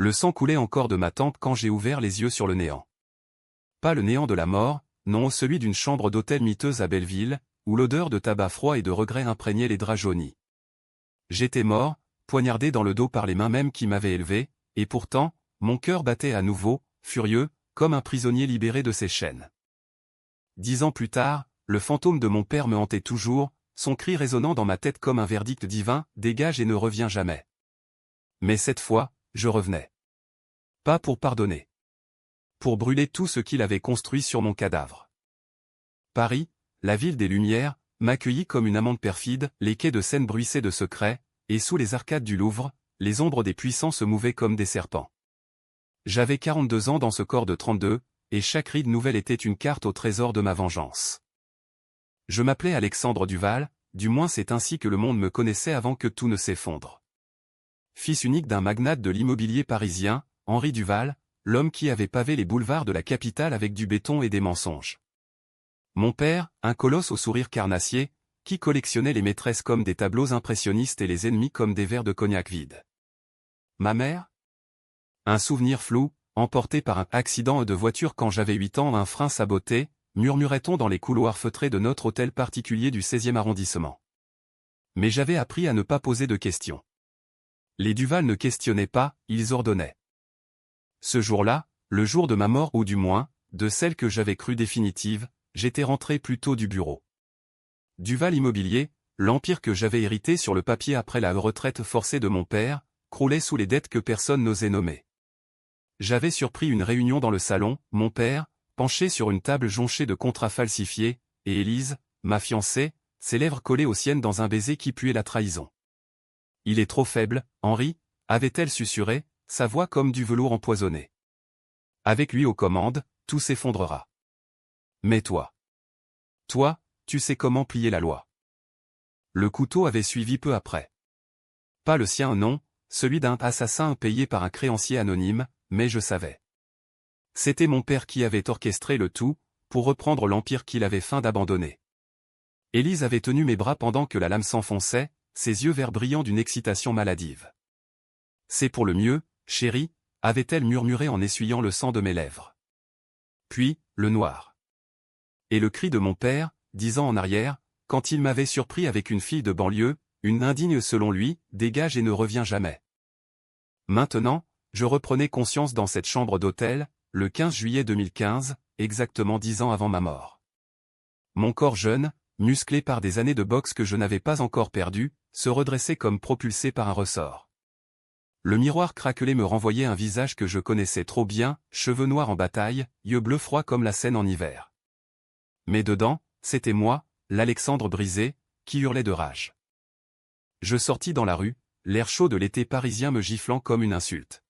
Le sang coulait encore de ma tempe quand j'ai ouvert les yeux sur le néant. Pas le néant de la mort, non, celui d'une chambre d'hôtel miteuse à Belleville, où l'odeur de tabac froid et de regret imprégnait les draps jaunis. J'étais mort, poignardé dans le dos par les mains mêmes qui m'avaient élevé, et pourtant, mon cœur battait à nouveau, furieux, comme un prisonnier libéré de ses chaînes. 10 ans plus tard, le fantôme de mon père me hantait toujours, son cri résonnant dans ma tête comme un verdict divin, dégage et ne reviens jamais. Mais cette fois, je revenais. Pas pour pardonner. Pour brûler tout ce qu'il avait construit sur mon cadavre. Paris, la ville des Lumières, m'accueillit comme une amante perfide, les quais de Seine bruissaient de secrets, et sous les arcades du Louvre, les ombres des puissants se mouvaient comme des serpents. J'avais 42 ans dans ce corps de 32, et chaque ride nouvelle était une carte au trésor de ma vengeance. Je m'appelais Alexandre Duval, du moins c'est ainsi que le monde me connaissait avant que tout ne s'effondre. Fils unique d'un magnate de l'immobilier parisien, Henri Duval, l'homme qui avait pavé les boulevards de la capitale avec du béton et des mensonges. Mon père, un colosse au sourire carnassier, qui collectionnait les maîtresses comme des tableaux impressionnistes et les ennemis comme des verres de cognac vides. Ma mère? Un souvenir flou, emporté par un accident de voiture quand j'avais 8 ans, un frein saboté, murmurait-on dans les couloirs feutrés de notre hôtel particulier du 16e arrondissement. Mais j'avais appris à ne pas poser de questions. Les Duval ne questionnaient pas, ils ordonnaient. Ce jour-là, le jour de ma mort ou du moins, de celle que j'avais crue définitive, j'étais rentré plus tôt du bureau. Duval Immobilier, l'empire que j'avais hérité sur le papier après la retraite forcée de mon père, croulait sous les dettes que personne n'osait nommer. J'avais surpris une réunion dans le salon, mon père, penché sur une table jonchée de contrats falsifiés, et Élise, ma fiancée, ses lèvres collées aux siennes dans un baiser qui puait la trahison. Il est trop faible, Henri, avait-elle susurré, sa voix comme du velours empoisonné. Avec lui aux commandes, tout s'effondrera. Mais toi, tu sais comment plier la loi. Le couteau avait suivi peu après. Pas le sien non, celui d'un assassin payé par un créancier anonyme, mais je savais. C'était mon père qui avait orchestré le tout, pour reprendre l'empire qu'il avait feint d'abandonner. Élise avait tenu mes bras pendant que la lame s'enfonçait, ses yeux verts brillants d'une excitation maladive. C'est pour le mieux, chérie, avait-elle murmuré en essuyant le sang de mes lèvres. Puis, le noir. Et le cri de mon père, 10 ans en arrière, quand il m'avait surpris avec une fille de banlieue, une indigne selon lui, dégage et ne reviens jamais. Maintenant, je reprenais conscience dans cette chambre d'hôtel, le 15 juillet 2015, exactement 10 ans avant ma mort. Mon corps jeune, musclé par des années de boxe que je n'avais pas encore perdu, se redressait comme propulsé par un ressort. Le miroir craquelé me renvoyait un visage que je connaissais trop bien, cheveux noirs en bataille, yeux bleus froids comme la Seine en hiver. Mais dedans, c'était moi, l'Alexandre brisé, qui hurlait de rage. Je sortis dans la rue, l'air chaud de l'été parisien me giflant comme une insulte.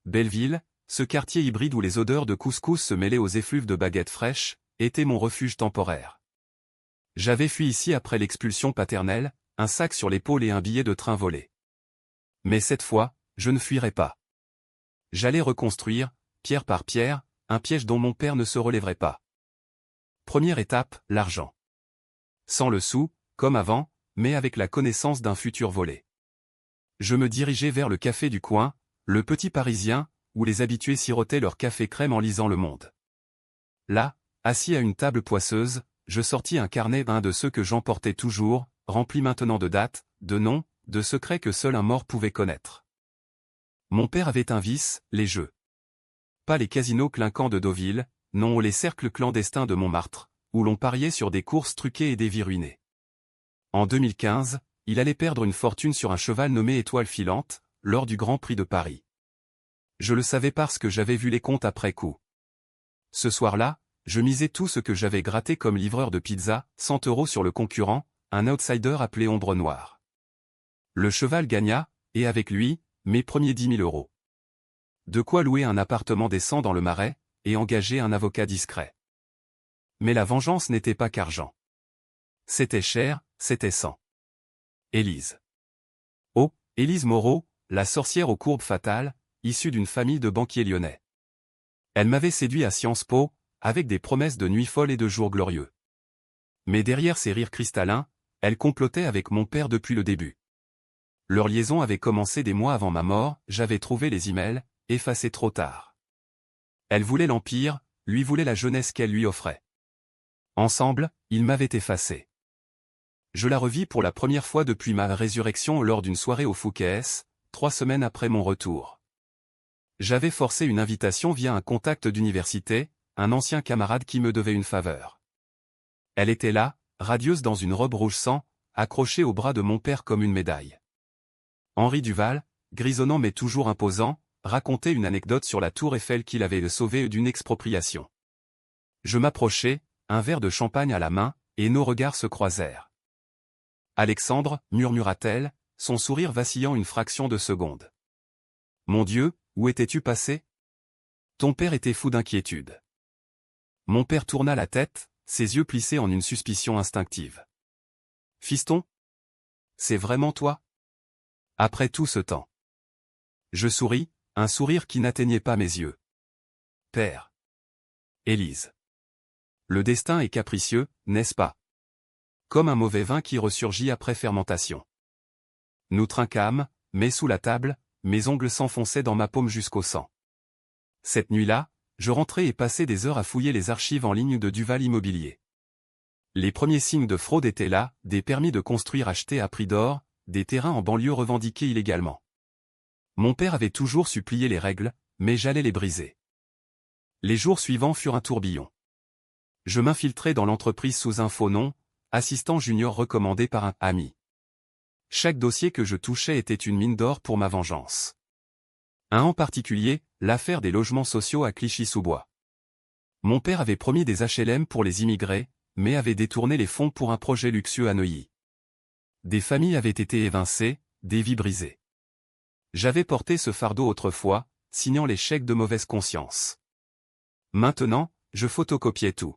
Belleville, ce quartier hybride où les odeurs de couscous se mêlaient aux effluves de baguettes fraîches, était mon refuge temporaire. J'avais fui ici après l'expulsion paternelle, un sac sur l'épaule et un billet de train volé. Mais cette fois, je ne fuirais pas. J'allais reconstruire, pierre par pierre, un piège dont mon père ne se relèverait pas. Première étape, l'argent. Sans le sou, comme avant, mais avec la connaissance d'un futur volé. Je me dirigeais vers le café du coin, le petit Parisien, où les habitués sirotaient leur café crème en lisant Le Monde. Là, assis à une table poisseuse, je sortis un carnet d'un de ceux que j'emportais toujours, rempli maintenant de dates, de noms, de secrets que seul un mort pouvait connaître. Mon père avait un vice, les jeux. Pas les casinos clinquants de Deauville, non les cercles clandestins de Montmartre, où l'on pariait sur des courses truquées et des vies ruinées. En 2015, il allait perdre une fortune sur un cheval nommé Étoile filante, lors du Grand Prix de Paris. Je le savais parce que j'avais vu les comptes après coup. Ce soir-là, je misais tout ce que j'avais gratté comme livreur de pizza, 100 € sur le concurrent, un outsider appelé Ombre Noire. Le cheval gagna, et avec lui, mes premiers 10 000 €. De quoi louer un appartement décent dans le Marais, et engager un avocat discret. Mais la vengeance n'était pas qu'argent. C'était cher, c'était sang. Élise. Oh, Élise Moreau, la sorcière aux courbes fatales, issue d'une famille de banquiers lyonnais. Elle m'avait séduit à Sciences Po, avec des promesses de nuits folles et de jours glorieux. Mais derrière ses rires cristallins, elle complotait avec mon père depuis le début. Leur liaison avait commencé des mois avant ma mort, j'avais trouvé les emails, effacés trop tard. Elle voulait l'empire, lui voulait la jeunesse qu'elle lui offrait. Ensemble, ils m'avaient effacé. Je la revis pour la première fois depuis ma résurrection lors d'une soirée au Fouquet's, 3 semaines après mon retour. J'avais forcé une invitation via un contact d'université, un ancien camarade qui me devait une faveur. Elle était là, radieuse dans une robe rouge sang, accrochée au bras de mon père comme une médaille. Henri Duval, grisonnant mais toujours imposant, racontait une anecdote sur la tour Eiffel qu'il avait sauvé d'une expropriation. Je m'approchai, un verre de champagne à la main, et nos regards se croisèrent. « Alexandre, murmura-t-elle, son sourire vacillant une fraction de seconde. Mon Dieu, où étais-tu passé? Ton père était fou d'inquiétude. Mon père tourna la tête, ses yeux plissés en une suspicion instinctive. Fiston? C'est vraiment toi? Après tout ce temps. Je souris, un sourire qui n'atteignait pas mes yeux. Père. Élise. Le destin est capricieux, n'est-ce pas? Comme un mauvais vin qui ressurgit après fermentation. Nous trinquâmes, mais sous la table, mes ongles s'enfonçaient dans ma paume jusqu'au sang. Cette nuit-là, je rentrais et passais des heures à fouiller les archives en ligne de Duval Immobilier. Les premiers signes de fraude étaient là, des permis de construire achetés à prix d'or, des terrains en banlieue revendiqués illégalement. Mon père avait toujours supplié les règles, mais j'allais les briser. Les jours suivants furent un tourbillon. Je m'infiltrai dans l'entreprise sous un faux nom, assistant junior recommandé par un ami. Chaque dossier que je touchais était une mine d'or pour ma vengeance. Un en particulier, l'affaire des logements sociaux à Clichy-sous-Bois. Mon père avait promis des HLM pour les immigrés, mais avait détourné les fonds pour un projet luxueux à Neuilly. Des familles avaient été évincées, des vies brisées. J'avais porté ce fardeau autrefois, signant les chèques de mauvaise conscience. Maintenant, je photocopiais tout.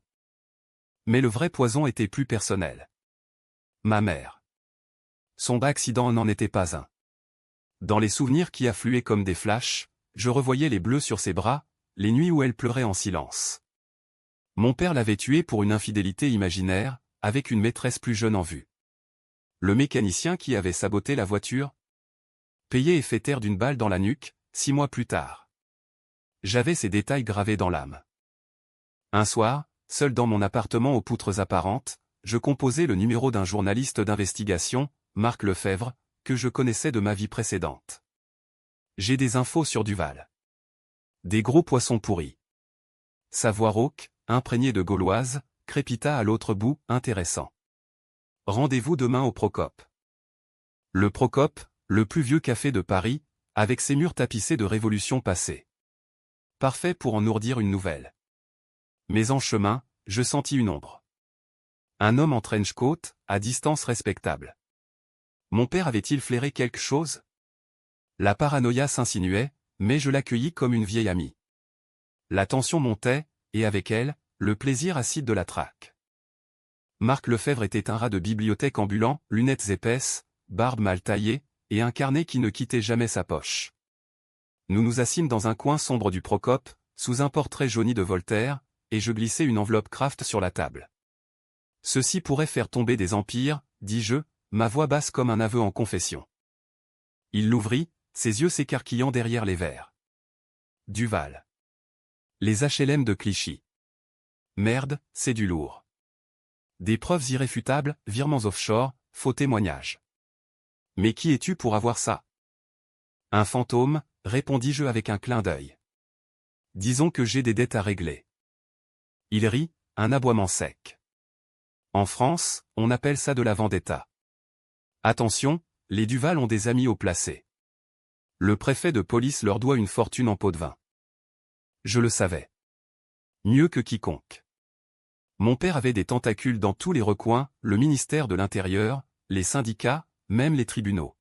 Mais le vrai poison était plus personnel. Ma mère. Son accident n'en était pas un. Dans les souvenirs qui affluaient comme des flashs, je revoyais les bleus sur ses bras, les nuits où elle pleurait en silence. Mon père l'avait tuée pour une infidélité imaginaire, avec une maîtresse plus jeune en vue. Le mécanicien qui avait saboté la voiture, payé et fait taire d'une balle dans la nuque, 6 mois plus tard. J'avais ces détails gravés dans l'âme. Un soir, seul dans mon appartement aux poutres apparentes, je composais le numéro d'un journaliste d'investigation, Marc Lefebvre, que je connaissais de ma vie précédente. J'ai des infos sur Duval. Des gros poissons pourris. Sa voix rauque, imprégnée de gauloise, crépita à l'autre bout, intéressant. Rendez-vous demain au Procope. Le Procope, le plus vieux café de Paris, avec ses murs tapissés de révolutions passées. Parfait pour en ourdir une nouvelle. Mais en chemin, je sentis une ombre. Un homme en trench coat, à distance respectable. Mon père avait-il flairé quelque chose? La paranoïa s'insinuait, mais je l'accueillis comme une vieille amie. La tension montait, et avec elle, le plaisir acide de la traque. Marc Lefebvre était un rat de bibliothèque ambulant, lunettes épaisses, barbe mal taillée, et un carnet qui ne quittait jamais sa poche. Nous nous assîmes dans un coin sombre du Procope, sous un portrait jauni de Voltaire, et je glissai une enveloppe Kraft sur la table. Ceci pourrait faire tomber des empires, dis-je, ma voix basse comme un aveu en confession. Il l'ouvrit, ses yeux s'écarquillant derrière les verres. Duval. Les HLM de Clichy. Merde, c'est du lourd. Des preuves irréfutables, virements offshore, faux témoignages. Mais qui es-tu pour avoir ça? Un fantôme, répondis-je avec un clin d'œil. Disons que j'ai des dettes à régler. Il rit, un aboiement sec. En France, on appelle ça de la vendetta. Attention, les Duval ont des amis haut placés. Le préfet de police leur doit une fortune en pot de vin. Je le savais. Mieux que quiconque. Mon père avait des tentacules dans tous les recoins, le ministère de l'Intérieur, les syndicats, même les tribunaux.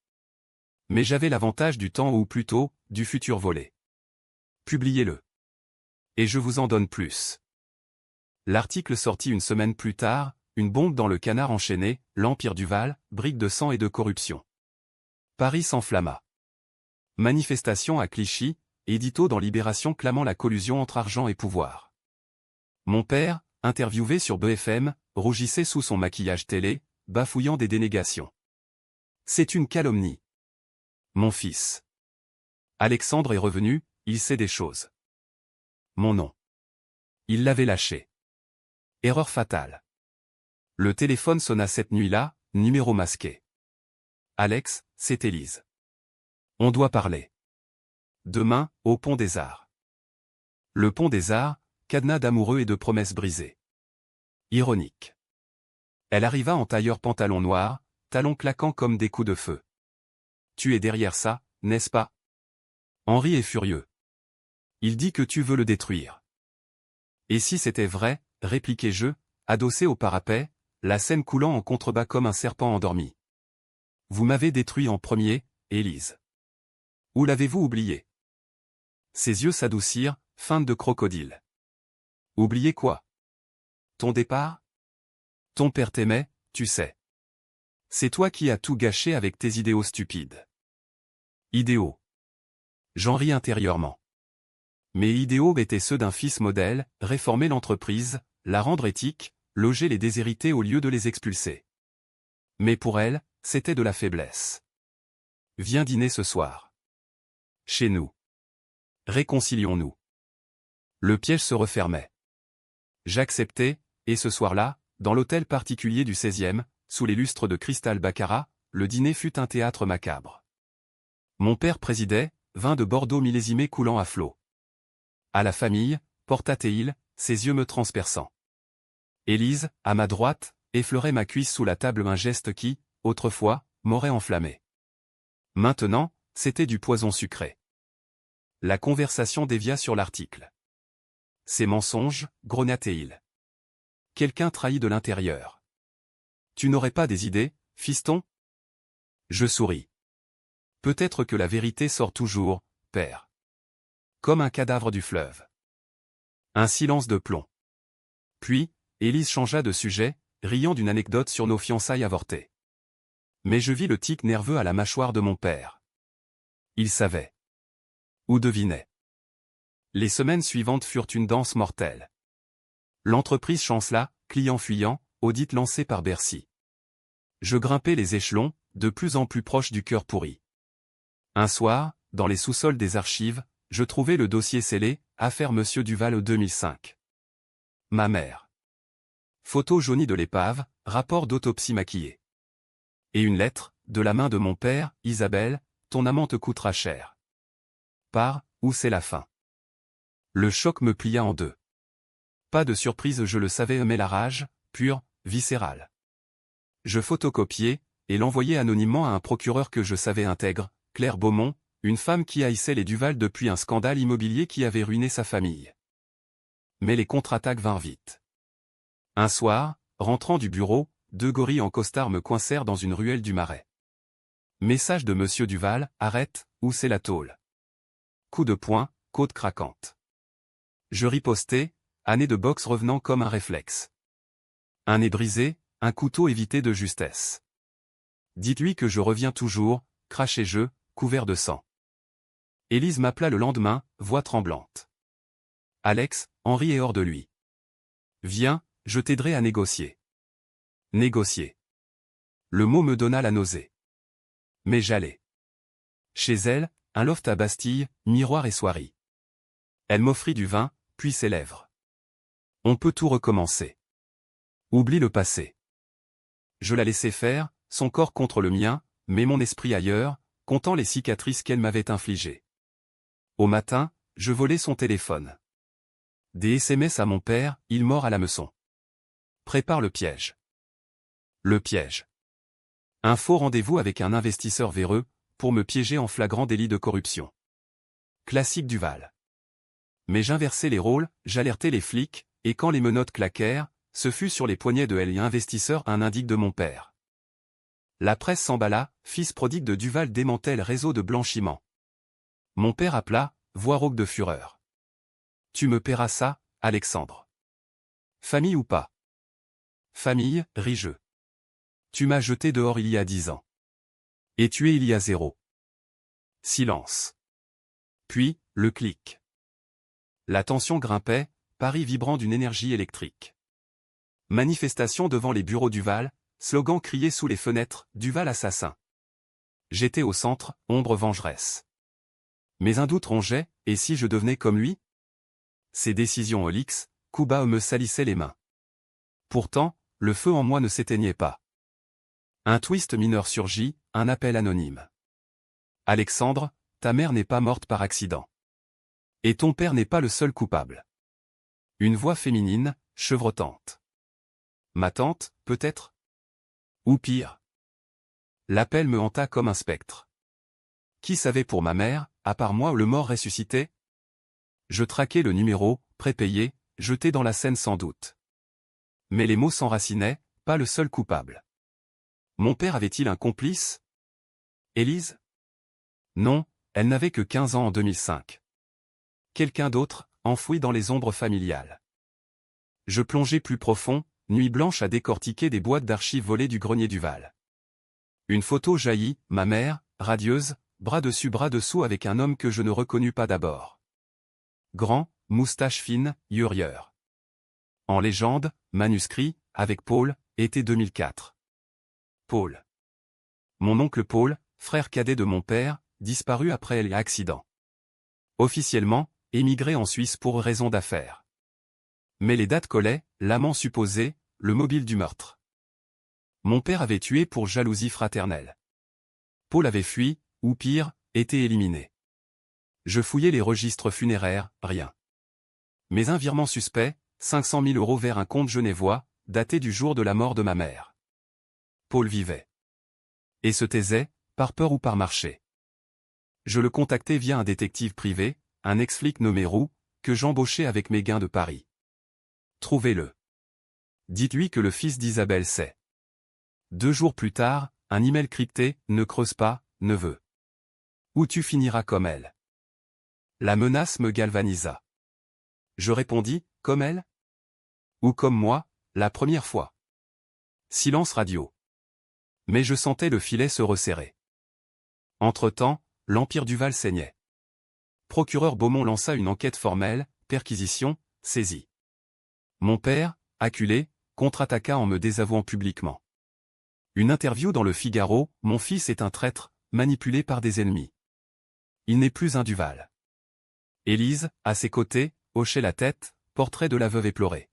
Mais j'avais l'avantage du temps ou plutôt, du futur volé. Publiez-le. Et je vous en donne plus. L'article sortit une semaine plus tard, une bombe dans le canard enchaîné, l'Empire Duval, brique de sang et de corruption. Paris s'enflamma. Manifestation à Clichy, édito dans Libération clamant la collusion entre argent et pouvoir. Mon père, interviewé sur BFM, rougissait sous son maquillage télé, bafouillant des dénégations. C'est une calomnie. Mon fils. Alexandre est revenu, il sait des choses. Mon nom. Il l'avait lâché. Erreur fatale. Le téléphone sonna cette nuit-là, numéro masqué. Alex, c'est Élise. On doit parler. Demain, au Pont des Arts. Le Pont des Arts, cadenas d'amoureux et de promesses brisées. Ironique. Elle arriva en tailleur pantalon noir, talons claquants comme des coups de feu. Tu es derrière ça, n'est-ce pas? Henri est furieux. Il dit que tu veux le détruire. Et si c'était vrai, répliquai-je, adossé au parapet, la scène coulant en contrebas comme un serpent endormi. Vous m'avez détruit en premier, Élise. Où l'avez-vous oublié? Ses yeux s'adoucirent, feinte de crocodile. Oublié quoi? Ton départ? Ton père t'aimait, tu sais. C'est toi qui as tout gâché avec tes idéaux stupides. Idéaux. J'en ris intérieurement. Mes idéaux étaient ceux d'un fils modèle, réformer l'entreprise, la rendre éthique, loger les déshérités au lieu de les expulser. Mais pour elle, c'était de la faiblesse. Viens dîner ce soir. Chez nous. Réconcilions-nous. Le piège se refermait. J'acceptais, et ce soir-là, dans l'hôtel particulier du 16e, sous les lustres de cristal baccarat, le dîner fut un théâtre macabre. Mon père présidait, vin de Bordeaux millésimé coulant à flots. À la famille, porta-t-il, ses yeux me transperçant. Élise, à ma droite, effleurait ma cuisse sous la table, un geste qui, autrefois, m'aurait enflammé. Maintenant, c'était du poison sucré. La conversation dévia sur l'article. Ces mensonges, grogna-t-il. Quelqu'un trahit de l'intérieur. Tu n'aurais pas des idées, fiston? Je souris. Peut-être que la vérité sort toujours, père. Comme un cadavre du fleuve. Un silence de plomb. Puis, Élise changea de sujet, riant d'une anecdote sur nos fiançailles avortées. Mais je vis le tic nerveux à la mâchoire de mon père. Il savait. Ou devinait. Les semaines suivantes furent une danse mortelle. L'entreprise chancela, client fuyant, audit lancé par Bercy. Je grimpai les échelons, de plus en plus proche du cœur pourri. Un soir, dans les sous-sols des archives, je trouvai le dossier scellé, affaire Monsieur Duval 2005. Ma mère. Photo jaunie de l'épave, rapport d'autopsie maquillé. Et une lettre, de la main de mon père, Isabelle, ton amant te coûtera cher. Par, où c'est la fin. Le choc me plia en deux. Pas de surprise, je le savais, mais la rage, pure, viscérale. Je photocopiai, et l'envoyai anonymement à un procureur que je savais intègre, Claire Beaumont, une femme qui haïssait les Duval depuis un scandale immobilier qui avait ruiné sa famille. Mais les contre-attaques vinrent vite. Un soir, rentrant du bureau, deux gorilles en costard me coincèrent dans une ruelle du Marais. Message de Monsieur Duval, arrête, ou c'est la tôle. Coup de poing, côte craquante. Je ripostai, année de boxe revenant comme un réflexe. Un nez brisé, un couteau évité de justesse. Dites-lui que je reviens toujours, crachai-je, couvert de sang. Élise m'appela le lendemain, voix tremblante. Alex, Henri est hors de lui. Viens, je t'aiderai à négocier. Négocier. Le mot me donna la nausée. Mais j'allais. Chez elle, un loft à Bastille, miroir et soierie. Elle m'offrit du vin, puis ses lèvres. On peut tout recommencer. Oublie le passé. Je la laissai faire, son corps contre le mien, mais mon esprit ailleurs, comptant les cicatrices qu'elle m'avait infligées. Au matin, je volai son téléphone. Des SMS à mon père, il mord à l'hameçon. Prépare le piège. Le piège. Un faux rendez-vous avec un investisseur véreux, pour me piéger en flagrant délit de corruption. Classique Duval. Mais j'inversai les rôles, j'alertai les flics, et quand les menottes claquèrent, ce fut sur les poignets de l'investisseur un indique de mon père. La presse s'emballa, fils prodigue de Duval démantèle réseau de blanchiment. Mon père appela, voix rauque de fureur. Tu me paieras ça, Alexandre. Famille ou pas? Famille, ris-je. Tu m'as jeté dehors il y a 10 ans. Et tué il y a 0. Silence. Puis, le clic. La tension grimpait, Paris vibrant d'une énergie électrique. Manifestation devant les bureaux Duval, slogan crié sous les fenêtres, Duval assassin. J'étais au centre, ombre vengeresse. Mais un doute rongeait, et si je devenais comme lui? Ses décisions Olix, coup bas me salissaient les mains. Pourtant, le feu en moi ne s'éteignait pas. Un twist mineur surgit, un appel anonyme. Alexandre, ta mère n'est pas morte par accident. Et ton père n'est pas le seul coupable. Une voix féminine, chevrotante. Ma tante, peut-être? Ou pire? L'appel me hanta comme un spectre. Qui savait pour ma mère, à part moi, le mort ressuscité? Je traquai le numéro, prépayé, jeté dans la Seine sans doute. Mais les mots s'enracinaient, pas le seul coupable. Mon père avait-il un complice? Élise? Non, elle n'avait que 15 ans en 2005. Quelqu'un d'autre, enfoui dans les ombres familiales. Je plongeai plus profond, nuit blanche à décortiquer des boîtes d'archives volées du grenier du Val. Une photo jaillit, ma mère, radieuse, bras dessus bras dessous avec un homme que je ne reconnus pas d'abord. Grand, moustache fine, yeux rieurs. En légende, manuscrit, avec Paul, été 2004. Paul. Mon oncle Paul, frère cadet de mon père, disparu après l'accident. Officiellement, émigré en Suisse pour raison d'affaires. Mais les dates collaient, l'amant supposé, le mobile du meurtre. Mon père avait tué pour jalousie fraternelle. Paul avait fui, ou pire, été éliminé. Je fouillais les registres funéraires, rien. Mais un virement suspect, 500 000 € vers un compte genevois, daté du jour de la mort de ma mère. Paul vivait. Et se taisait, par peur ou par marché. Je le contactai via un détective privé, un ex-flic nommé Roux, que j'embauchai avec mes gains de Paris. Trouvez-le. Dites-lui que le fils d'Isabelle sait. 2 jours plus tard, un email crypté, ne creuse pas, neveu. Ou tu finiras comme elle. La menace me galvanisa. Je répondis, comme elle? Ou comme moi, la première fois. Silence radio. Mais je sentais le filet se resserrer. Entre-temps, l'Empire du Val saignait. Procureur Beaumont lança une enquête formelle, perquisition, saisie. Mon père, acculé, contre-attaqua en me désavouant publiquement. Une interview dans le Figaro, mon fils est un traître, manipulé par des ennemis. Il n'est plus un Duval. Élise, à ses côtés, hochait la tête, portrait de la veuve éplorée.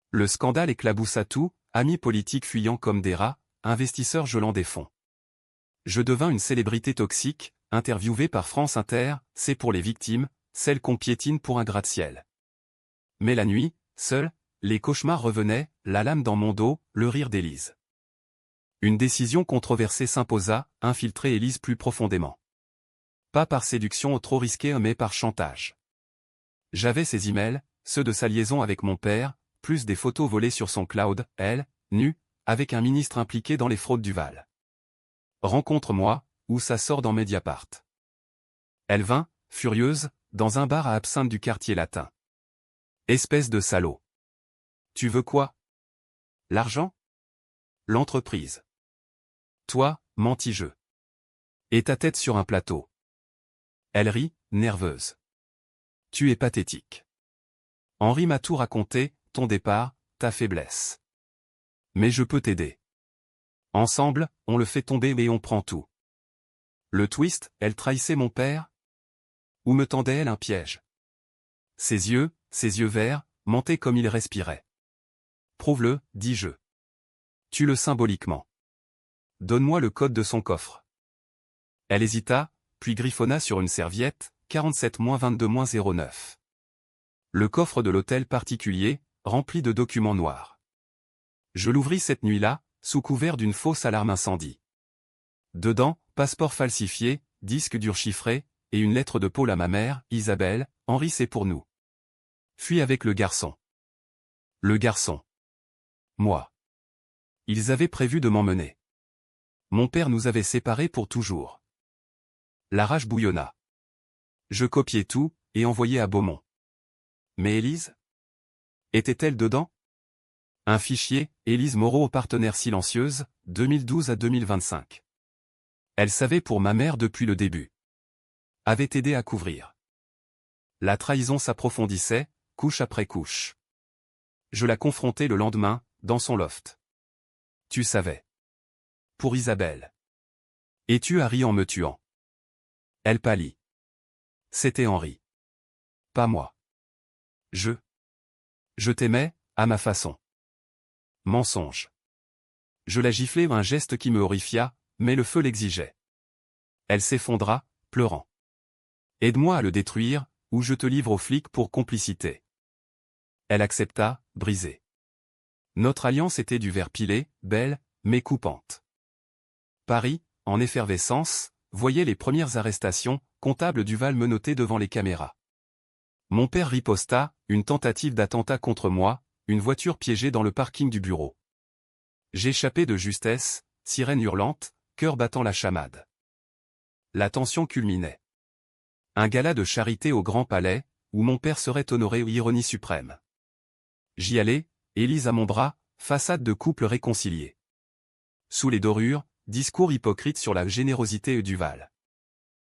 Le scandale éclaboussa tout, amis politiques fuyant comme des rats, investisseurs gelant des fonds. Je devins une célébrité toxique, interviewée par France Inter, c'est pour les victimes, celles qu'on piétine pour un gratte-ciel. Mais la nuit, seul, les cauchemars revenaient, la lame dans mon dos, le rire d'Élise. Une décision controversée s'imposa, infiltrer Élise plus profondément. Pas par séduction ou trop risquée mais par chantage. J'avais ses emails, ceux de sa liaison avec mon père, plus des photos volées sur son cloud, elle, nue, avec un ministre impliqué dans les fraudes du Val. Rencontre-moi, où ça sort dans Mediapart. Elle vint, furieuse, dans un bar à absinthe du quartier latin. Espèce de salaud. Tu veux quoi? L'argent? L'entreprise. Toi, menti-je. Et ta tête sur un plateau. Elle rit, nerveuse. Tu es pathétique. Henri m'a tout raconté, ton départ, ta faiblesse. Mais je peux t'aider. Ensemble, on le fait tomber et on prend tout. Le twist, elle trahissait mon père? Ou me tendait-elle un piège? Ses yeux verts, mentaient comme il respirait. Prouve-le, dis-je. Tue-le symboliquement. Donne-moi le code de son coffre. Elle hésita, puis griffonna sur une serviette, 47-22-09. Le coffre de l'hôtel particulier, rempli de documents noirs. Je l'ouvris cette nuit-là, sous couvert d'une fausse alarme incendie. Dedans, passeport falsifié, disque dur chiffré, et une lettre de Paul à ma mère, Isabelle, Henri c'est pour nous. Fuis avec le garçon. Le garçon. Moi. Ils avaient prévu de m'emmener. Mon père nous avait séparés pour toujours. La rage bouillonna. Je copiai tout, et envoyai à Beaumont. Mais Élise? Était-elle dedans? Un fichier, Élise Moreau partenaire silencieuse, 2012 à 2025. Elle savait pour ma mère depuis le début. Avait aidé à couvrir. La trahison s'approfondissait, couche après couche. Je la confrontai le lendemain, dans son loft. Tu savais. Pour Isabelle. Et tu as ri en me tuant. Elle pâlit. C'était Henri. Pas moi. Je t'aimais, à ma façon. Mensonge. Je la giflai, un geste qui me horrifia, mais le feu l'exigeait. Elle s'effondra, pleurant. Aide-moi à le détruire, ou je te livre aux flics pour complicité. Elle accepta, brisée. Notre alliance était du verre pilé, belle, mais coupante. Paris, en effervescence, voyait les premières arrestations, comptable Duval menotté devant les caméras. Mon père riposta, une tentative d'attentat contre moi, une voiture piégée dans le parking du bureau. J'échappais de justesse, sirène hurlante, cœur battant la chamade. La tension culminait. Un gala de charité au Grand Palais, où mon père serait honoré, ironie suprême. J'y allais, Élise à mon bras, façade de couple réconcilié. Sous les dorures, discours hypocrite sur la générosité Duval.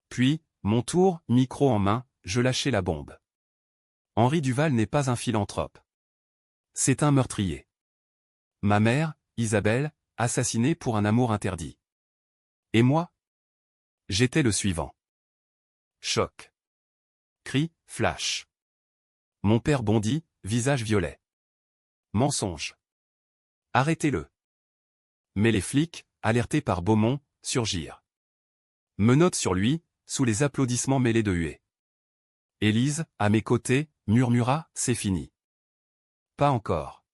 Puis, mon tour, micro en main, je lâchai la bombe. Henri Duval n'est pas un philanthrope. C'est un meurtrier. Ma mère, Isabelle, assassinée pour un amour interdit. Et moi? J'étais le suivant. Choc. Cri, flash. Mon père bondit, visage violet. Mensonge. Arrêtez-le. Mais les flics, alertés par Beaumont, surgirent. Menottes sur lui, sous les applaudissements mêlés de huées. Élise, à mes côtés, murmura, c'est fini. Pas encore.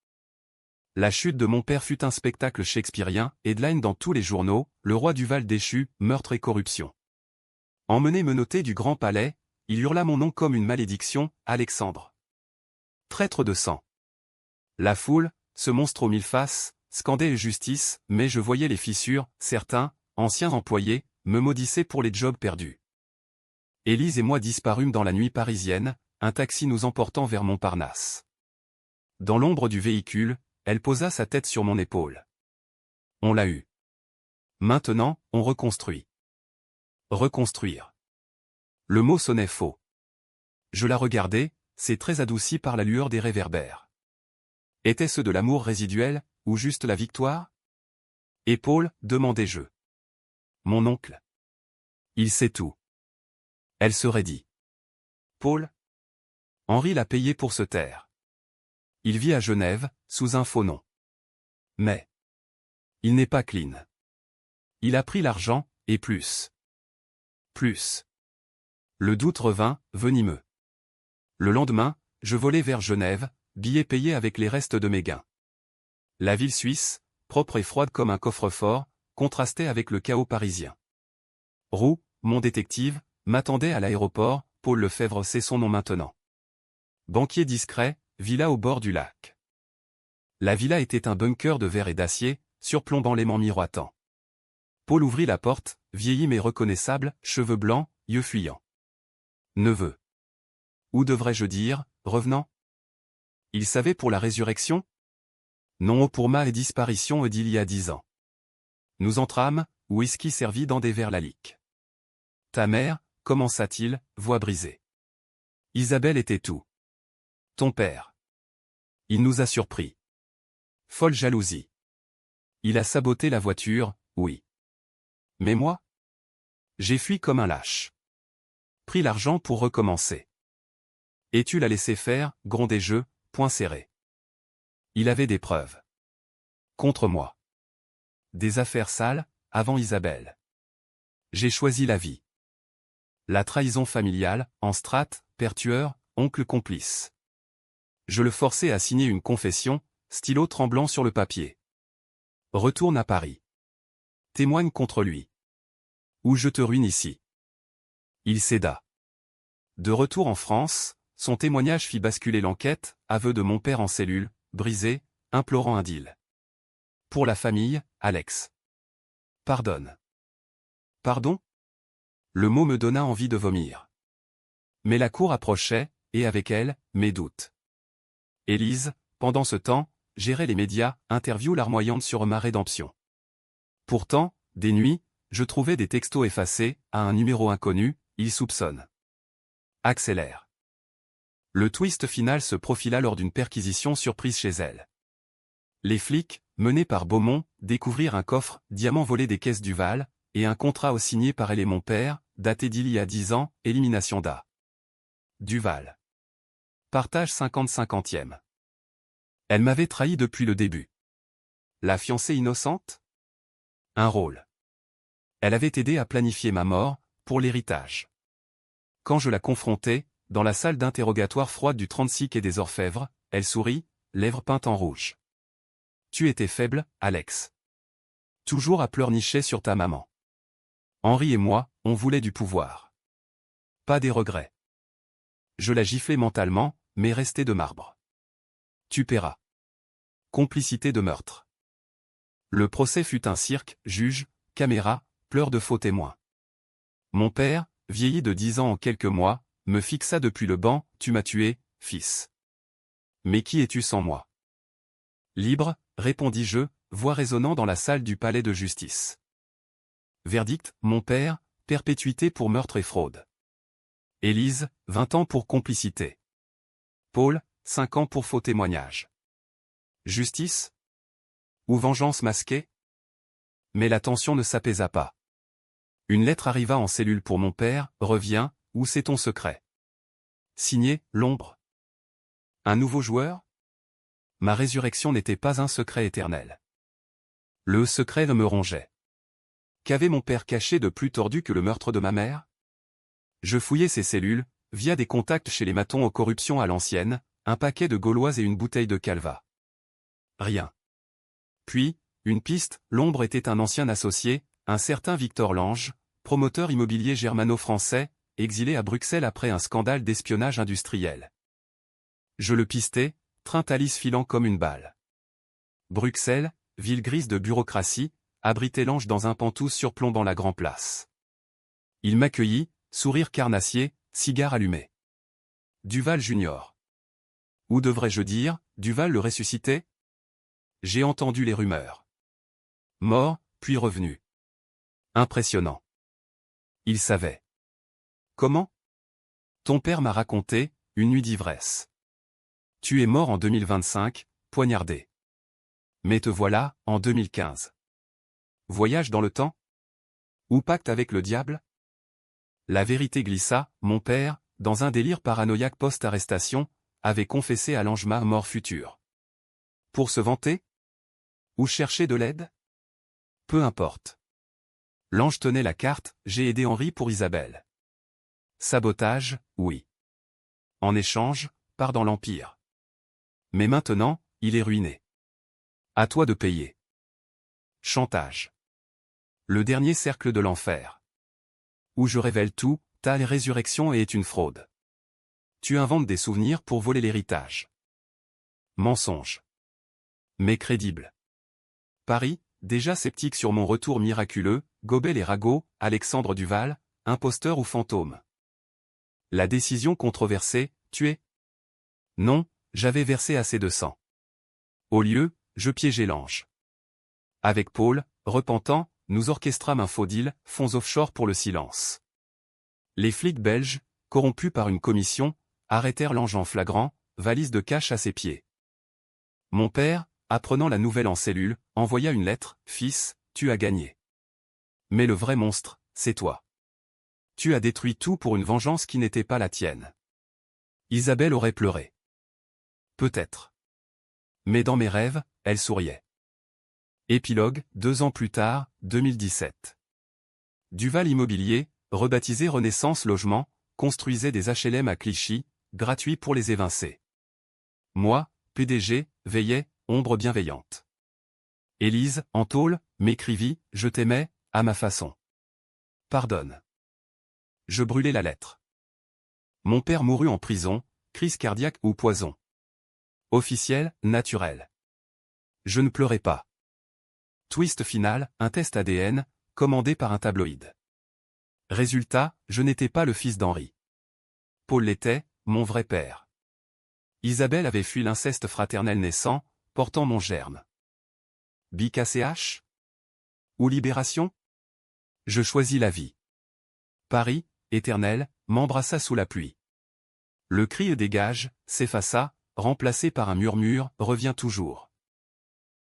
La chute de mon père fut un spectacle shakespearien, headline dans tous les journaux, le roi Duval déchu, meurtre et corruption. Emmené menotté du Grand Palais, il hurla mon nom comme une malédiction, Alexandre. Traître de sang. La foule, ce monstre aux mille faces, scandait justice, mais je voyais les fissures, certains, anciens employés, me maudissaient pour les jobs perdus. Élise et moi disparûmes dans la nuit parisienne, un taxi nous emportant vers Montparnasse. Dans l'ombre du véhicule, elle posa sa tête sur mon épaule. On l'a eu. Maintenant, on reconstruit. Reconstruire. Le mot sonnait faux. Je la regardais, c'est très adouci par la lueur des réverbères. Était-ce de l'amour résiduel, ou juste la victoire? Épaule, demandai-je. Mon oncle. Il sait tout. Elle se raidit. Paul? Henri l'a payé pour se taire. Il vit à Genève, sous un faux nom. Mais il n'est pas clean. Il a pris l'argent, et plus. Plus. Le doute revint, venimeux. Le lendemain, je volai vers Genève, billet payé avec les restes de mes gains. La ville suisse, propre et froide comme un coffre-fort, contrastait avec le chaos parisien. Roux, mon détective, m'attendait à l'aéroport, Paul Lefebvre c'est son nom maintenant. Banquier discret, villa au bord du lac. La villa était un bunker de verre et d'acier, surplombant l'aimant miroitant. Paul ouvrit la porte, vieilli mais reconnaissable, cheveux blancs, yeux fuyants. Neveu. Ou devrais-je dire, revenant? Il savait pour la résurrection? Non pour ma disparition d'il y a 10 ans. Nous entrâmes, whisky servi dans des verres Lalique. Ta mère, commença-t-il, voix brisée. Isabelle était tout. Ton père. Il nous a surpris. Folle jalousie. Il a saboté la voiture, oui. Mais moi? J'ai fui comme un lâche. Pris l'argent pour recommencer. Et tu l'as laissé faire, grondai-je, poing serré. Il avait des preuves. Contre moi. Des affaires sales, avant Isabelle. J'ai choisi la vie. La trahison familiale, en strate, pertueur, oncle complice. Je le forçai à signer une confession, stylo tremblant sur le papier. Retourne à Paris. Témoigne contre lui. Ou je te ruine ici. Il céda. De retour en France, son témoignage fit basculer l'enquête, aveu de mon père en cellule, brisé, implorant un deal. Pour la famille, Alex. Pardonne. Pardon? Le mot me donna envie de vomir. Mais la cour approchait, et avec elle, mes doutes. Élise, pendant ce temps, gérait les médias, interview larmoyante sur ma rédemption. Pourtant, des nuits, je trouvais des textos effacés, à un numéro inconnu, il soupçonne. Accélère. Le twist final se profila lors d'une perquisition surprise chez elle. Les flics, menés par Beaumont, découvrirent un coffre, diamant volé des caisses Duval, et un contrat signé par elle et mon père, daté d'il y a 10 ans, élimination d'A. Duval. Partage 50-50e. Elle m'avait trahi depuis le début. La fiancée innocente? Un rôle. Elle avait aidé à planifier ma mort, pour l'héritage. Quand je la confrontais, dans la salle d'interrogatoire froide du 36 quai des Orfèvres, elle sourit, lèvres peintes en rouge. Tu étais faible, Alex. Toujours à pleurnicher sur ta maman. Henri et moi, on voulait du pouvoir. Pas des regrets. Je la giflais mentalement, mais restais de marbre. Tu paieras. Complicité de meurtre. Le procès fut un cirque, juge, caméra, pleurs de faux témoins. Mon père, vieilli de 10 ans en quelques mois, me fixa depuis le banc, tu m'as tué, fils. Mais qui es-tu sans moi? Libre, répondis-je, voix résonnant dans la salle du palais de justice. Verdict, mon père, perpétuité pour meurtre et fraude. Élise, 20 ans pour complicité. Paul, 5 ans pour faux témoignage. Justice? Ou vengeance masquée? Mais la tension ne s'apaisa pas. Une lettre arriva en cellule pour mon père, reviens, où c'est ton secret? Signé, l'ombre. Un nouveau joueur? Ma résurrection n'était pas un secret éternel. Le secret me rongeait. Qu'avait mon père caché de plus tordu que le meurtre de ma mère? Je fouillais ses cellules, via des contacts chez les matons aux corruptions à l'ancienne, un paquet de gauloises et une bouteille de calva. Rien. Puis, une piste, l'ombre était un ancien associé, un certain Victor Lange, promoteur immobilier germano-français, exilé à Bruxelles après un scandale d'espionnage industriel. Je le pistais, train Thalys filant comme une balle. Bruxelles, ville grise de bureaucratie, abritait Lange dans un pantouse surplombant la Grand Place. Il m'accueillit, sourire carnassier, cigare allumé. Duval Junior. Ou devrais-je dire, Duval le ressuscité? J'ai entendu les rumeurs. Mort, puis revenu. Impressionnant. Il savait. Comment? Ton père m'a raconté, une nuit d'ivresse. Tu es mort en 2025, poignardé. Mais te voilà, en 2015. Voyage dans le temps? Ou pacte avec le diable? La vérité glissa, mon père, dans un délire paranoïaque post-arrestation, avait confessé à Lange ma mort future. Pour se vanter? Ou chercher de l'aide? Peu importe. Lange tenait la carte, j'ai aidé Henri pour Isabelle. Sabotage, oui. En échange, part dans l'Empire. Mais maintenant, il est ruiné. À toi de payer. Chantage. Le dernier cercle de l'enfer. Où je révèle tout, ta résurrection est une fraude. Tu inventes des souvenirs pour voler l'héritage. Mensonge. Mais crédible. Paris, déjà sceptique sur mon retour miraculeux, Gobel et Rago, Alexandre Duval, imposteur ou fantôme. La décision controversée, tuer? Non, j'avais versé assez de sang. Au lieu, je piégeais Lange. Avec Paul, repentant, nous orchestrâmes un faux deal, fonds offshore pour le silence. Les flics belges, corrompus par une commission, arrêtèrent Lange en flagrant, valise de cash à ses pieds. Mon père, apprenant la nouvelle en cellule, envoya une lettre, « Fils, tu as gagné. Mais le vrai monstre, c'est toi. Tu as détruit tout pour une vengeance qui n'était pas la tienne. » Isabelle aurait pleuré. Peut-être. Mais dans mes rêves, elle souriait. Épilogue, 2 ans plus tard, 2017. Duval Immobilier, rebaptisé Renaissance Logement, construisait des HLM à Clichy, gratuits pour les évincés. Moi, PDG, veillais, ombre bienveillante. Élise, en tôle, m'écrivit, je t'aimais, à ma façon. Pardonne. Je brûlai la lettre. Mon père mourut en prison, crise cardiaque ou poison. Officiel, naturel. Je ne pleurais pas. Twist final, un test ADN, commandé par un tabloïd. Résultat, je n'étais pas le fils d'Henri. Paul l'était, mon vrai père. Isabelle avait fui l'inceste fraternel naissant, portant mon germe. BKCH? Ou Libération? Je choisis la vie. Paris, éternel, m'embrassa sous la pluie. Le cri dégage, s'effaça, remplacé par un murmure, revient toujours.